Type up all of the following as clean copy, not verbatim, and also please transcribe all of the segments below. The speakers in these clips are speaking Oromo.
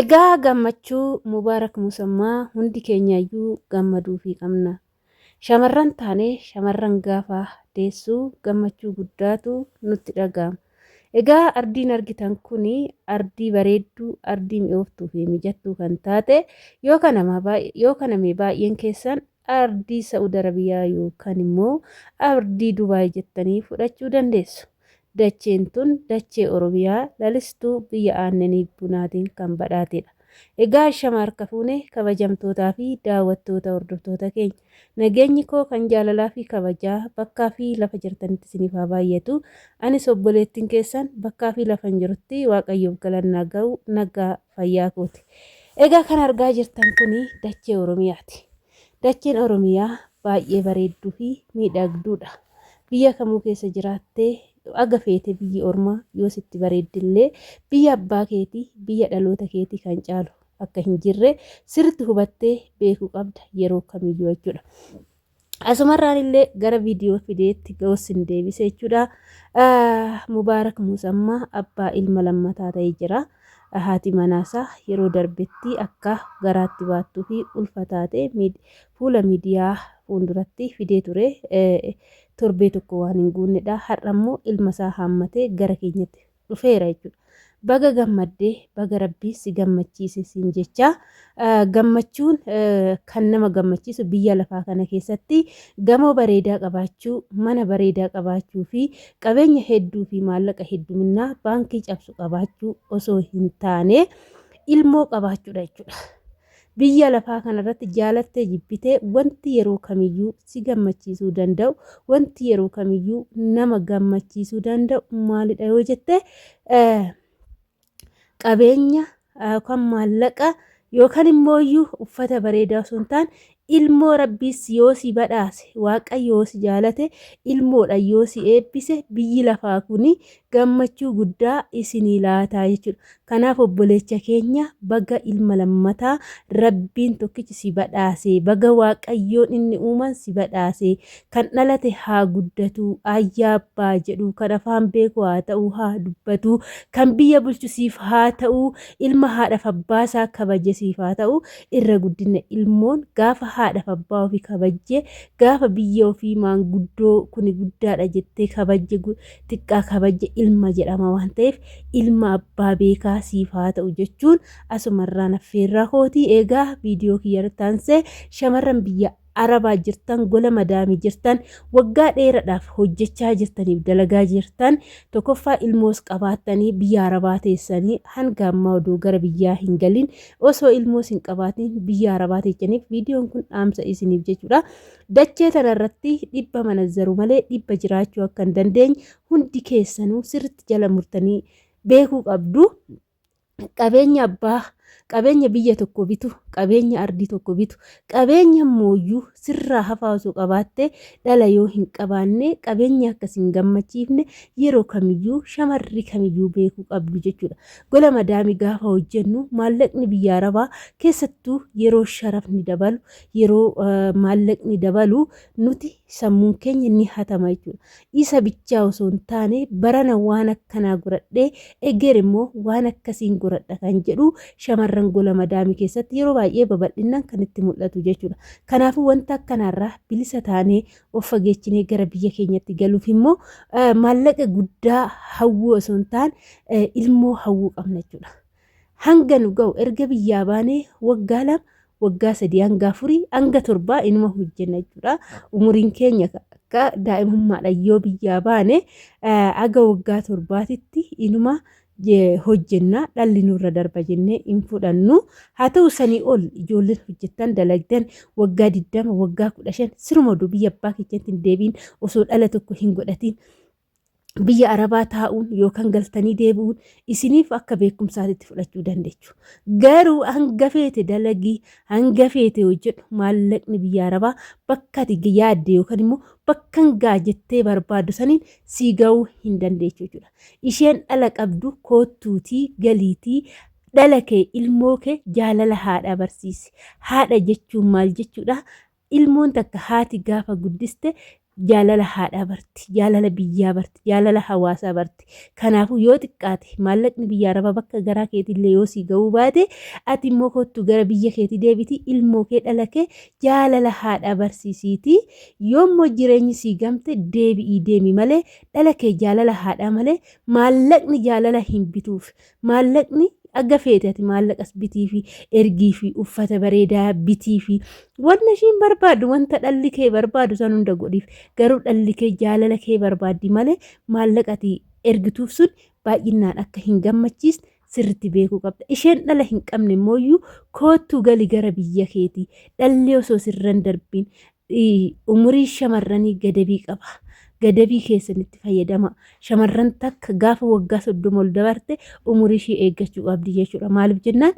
Egaa gammachuu mubaarak musammaa hundi keenyayyuu gammaduu fi qabna. Shamarran taanee shamarran gaafa deessuu gammachuu guddaatu nutti dhaga'ama. Egaa ardiin argitan kuni ardii bareedduu, ardii mi'ooftuu fi mijattuu kan taate yoo kaname baay'een keessan ardii Saa'ud Arabiyaa yookaan immoo ardii Dubaay jettanii fudhachuu dandeessu. Dacheen tun dachee Oromiyaa lalistuu biyya aannanii bunaatiin kan badhaatedha. Egaa shama harka fuune kabajamtootaa fi daawwattoota hordoftoota keenya. Nageenyi koo kan jaalalaa fi kabajaa bakkaa fi lafa jirtanitti isiniif haa baay'atu. Anis obboleettiin keessan bakkaa fi lafa hin jirutti Waaqayyoof galannaa ga'u nagaa fayyaa kooti. Egaa kan argaa jirtan kuni dachee Oromiyaati. Dacheen Oromiyaa baay'ee bareedduu fi miidhagduudha. Biyya kamuu keessa jiraattee aga feete biyyi ormaa yoo sitti bareeddillee biyya abbaa keetii biyya dhaloota keetii kan caalu akka hin jirre sirriitti hubattee beekuu qabda yeroo kamiyyuu jechuudha. Asumarraan illee gara viidiyoo fideetti ga'uusin deebisee jechuudha. Mubaarak Musammaa abbaa ilma lammataa ta'ee jira. Haati manaasaa yeroo darbetti akka garaatti baattuu fi ulfataa ta'e fuula miidiyaa fuulduratti fidee ture. Torbee tokko waan hin guunnedha. Har'a immoo ilma isaa haammatee gara keenyatti dhufeera jechuudha. Baga gammaddee baga rabbii si gammachiise siin jecha gammachuun kan nama gammachiisu biyya lafaa kana keessatti gamoo bareedaa qabaachuu, mana bareedaa qabaachuu fi qabeenya hedduu fi maallaqa hedduminaa baankii cabsu qabaachuu osoo hin taane ilmoo qabaachuudha jechuudha. Biyya lafaa kanarratti jaalattee jibbitee wanti yeroo kamiyyuu si gammachiisuu danda'u, wanti yeroo kamiyyuu nama gammachiisuu danda'u maalidha yoo jette qabeenya kan maallaqa yookaan immoo uffata bareedaa osoo hin taane ilmoo rabbiis yoo si badhaase Waaqayyo yoo si jaalate ilmoodha yoo si eebbise biyyi lafaa kuni gammachuu guddaa isinii laataa jechuudha. Kanaaf obboleecha keenya baga ilma lammataa rabbiin tokkichi si badhaase baga Waaqayyoon inni uuman si badhaase kan dhalate haa guddatu ayyaa abbaa jedhu kan afaan beeku haa ta'u haa dubbatu kan biyya bulchusiif haa ta'u ilma haadhaaf abbaasaa kabajesiif haa ta'u irra guddina ilmoon gaafa haadhaaf abbaa ofii kabajje gaafa biyya ofii maanguddoo kuni guddaadha jettee kabajje xiqqaa kabajje ilma jedhama waan ta'eef ilma abbaa beekaa siif haa ta'u jechuun asumarraan affeerraa kootii. Egaa viidiyoo kiyyarratti aansee shamarran biyya Arabaa jirtan gola madaamii jirtan waggaa dheeraadhaaf hojjechaa jirtaniif dalagaa jirtan tokkoffaa ilmoos qabaattanii biyya Arabaa teessanii hanga ammaa oduu gara biyyaa hin galin osoo ilmoos hin qabaatin biyya Arabaa teessaniif viidiyoon kun dhaamsa isiniif jechuudha. Dachee tanarratti dhibba manazzaru malee dhibba jiraachuu akka hin dandeenye hundi keessanuu sirriitti jala murtanii beekuu qabdu. Qabeenya biyya tokko bitu, qabeenya ardii tokko bitu, qabeenya mooyyuu sirraa hafaa osoo qabaatte dhala yoo hin qabaanne qabeenya akkas hin gammachiifne yeroo kamiyyuu shamarri kamiyyuu beekuu qabdu jechuudha. Gola madaamii gaafa hojjennu maallaqni biyya Arabaa keessattuu yeroo sharafni dabalu, yeroo maallaqni dabalu nuti sammuun keenya ni hatama jechuudha. Isa bichaa osoo hin taane barana waan akkanaa godhadhee eger immoo waan akkasiin godhadha kan jedhu shamarran gola madaamii keessatti yeroo baay'ee babal'inaan kan itti mul'atu jechuudha. Kanaafuu wanta akkanaarraa bilisa taanee of fageechinee gara biyya keenyatti galuuf immoo maallaqa guddaa hawwuu osoo hin taane ilmoo hawwuu qabna jechuudha. Hanga nu ga'u erga biyyaa baanee waggaa 2 waggaa 3 hanga 4 hanga 7 inuma hojjenna jechuudha. Umuriin keenya akka daa'imummaadhaan yoo biyyaa baane aga waggaa 7titti inuma hojjenna dhalli nurra darba jennee hin fudhannu. Haa ta'u sanii ol ijoolleen hojjettan dalagdan waggaa 20 waggaa 15 siruma oduu biyya abbaa keessatti hin deebiin osoo dhala tokko hin godhatin biyya Arabaa taa'uun yookaan galtanii deebi'uun isiniif akka beekumsaatitti fudhachuu dandeechu. Garuu hanga feete dalagii hanga feete hojjedhu maallaqni biyya Arabaa bakka ati yaadde yookaan immoo bakka hangaa jettee barbaaddu saniin sii ga'uu hin dandeechu jechuudha. Isheen dhala qabdu koottuutii galiitii dhala kee ilmoo kee jaalala haadha barsiisi. Haadha jechuun maal jechuudha? Ilmoon takka haati gaafa guddiste jaalala haadhaa barti, jaalala biyyaa barti, jaalala hawaasaa barti. Kanaafuu yoo xiqqaate maallaqni biyya arabaa bakka garaa keetillee yoo sii ga'uu baate ati immoo kottu gara biyya keetii deebiti ilmoo kee dhala kee jaalala haadhaa barsiisiiti. Yoommoo jireenyi sii gamte deebi'ii deemi malee dhala kee jaalala haadhaa malee maallaqni jaalala hin bituuf. Maallaqni aga feete ati maallaqas bitii fi ergii fi uffata bareedaa bitii fi wanta ishiin barbaadu wanta dhalli kee barbaadu san hunda godhiif. Garuu dhalli kee jaalala kee barbaaddi malee maallaqa ati ergituuf sun baay'inaan akka hin gammachiisne sirriitti beekuu qabda. Isheen dhala hin qabne immoo kootu gali gara biyya keetii. Dhalli osoo sirran darbiin umurii shamarranii gadabii qaba. Gadabii keessanitti fayyadama. Shamarran takka gaafa waggaa 30 ol dabarte umurii ishee eeggachuu qabdi jechuudha. Maaliif jennaan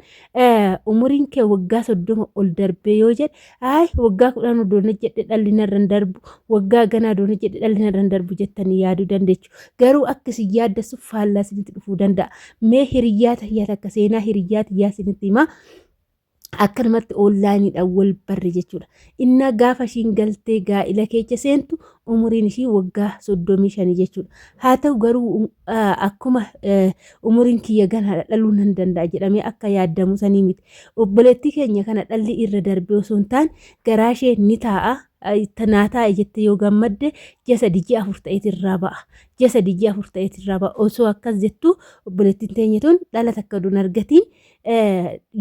umuriin kee waggaa 30 ol darbee yoo jedhe waggaa 10 doona jedhe dhalli narra hin darbu, waggaa ganaa doona jedhe dhalli narra hin darbu jettanii yaaduu dandeechu. Garuu akkasii yaaddasuuf faallaa isinitti dhufuu danda'a. Mee hiriyyaa tayyaa takka seenaa hiriyyaa tayyaa isinitti himaa. Akkanumatti onlaayiniidhaan wal barre jechuudha. Inna gaafa ishiin galtee gaa'ila keessa seentu umuriin ishii waggaa 35 jechuudha. Haa ta'u garuu akkuma umuriin kiyya ganaadha dhaluu nan danda'a jedhamee akka yaadamu sanii miti. Obboleettii keenya kana dhalli irra darbee osoo hin taane garaa ishee ni taa'a. Tanaa taa'e jettee yoo gammadde ji'a 4 ta'eetirraa ba'a. Ji'a 4 ta'eetirraa ba'a. Osoo akkas jettu obboleettiin teenya tun dhala takka duun argatiin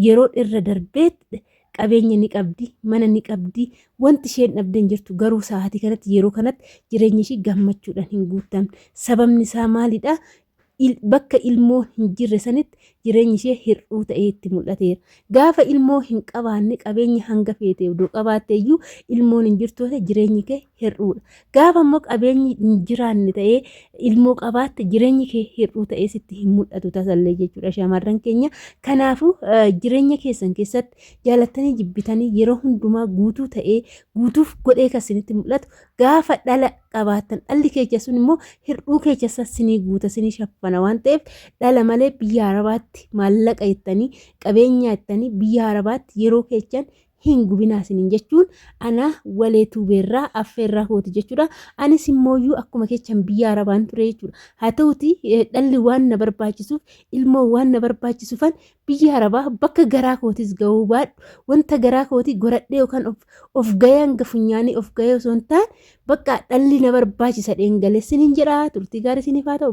yeroo irra darbee qabeenya ni qabdi, mana ni qabdi, wanti isheen dhabdeen jirtu garuu sa'aatii kanatti yeroo kanatti jireenyi ishii gammachuudhaan hin guutamne. Sababni isaa maalidha? Bakka ilmoo hin jirre sanitti jireenyi ishee hir'uu ta'ee itti mul'ateera. Gaafa ilmoo hin qabaanne qabeenya hanga feete odoo qabaatte iyyuu ilmoon hin jirtu jireenyi kee hir'uudha. Gaafa immoo qabeenyi hin jiraanne ta'ee ilmoo qabaatte jireenyi kee hir'uu ta'ee sitti hin mul'atu tasallee jechuudha shamarran keenya. Kanaafuu jireenya keessan keessatti jaalattanii jibbitanii yeroo hundumaa guutuu ta'ee guutuuf godhee kan isinitti mul'atu gaafa dhala qabaatan dhalli keessa sun immoo hir'uu keessa sinii guuta sinii shaffana waan ta'eef dhala malee biyya arabaatti maallaqa jettanii qabeenya jettanii biyya arabaatti yeroo keessan hin gubinaasiniin jechuun ana walee tuubeerraa affeerraa kooti jechuudha. Anis immooyyuu akkuma keessan biyya arabaan ture jechuudha. Haa ta'uti dhalli waan na barbaachisuuf ilmoo waan na barbaachisuufan biyya arabaa bakka garaa kootis ga'uu baadhu wanta garaa kootii goradhee yookaan of gahee hanga funyaanii of gahee osoo hin taane bakka dhalli na barbaachisa dheengalessiniin jedha. Turtii gaarii isiniif haa ta'u.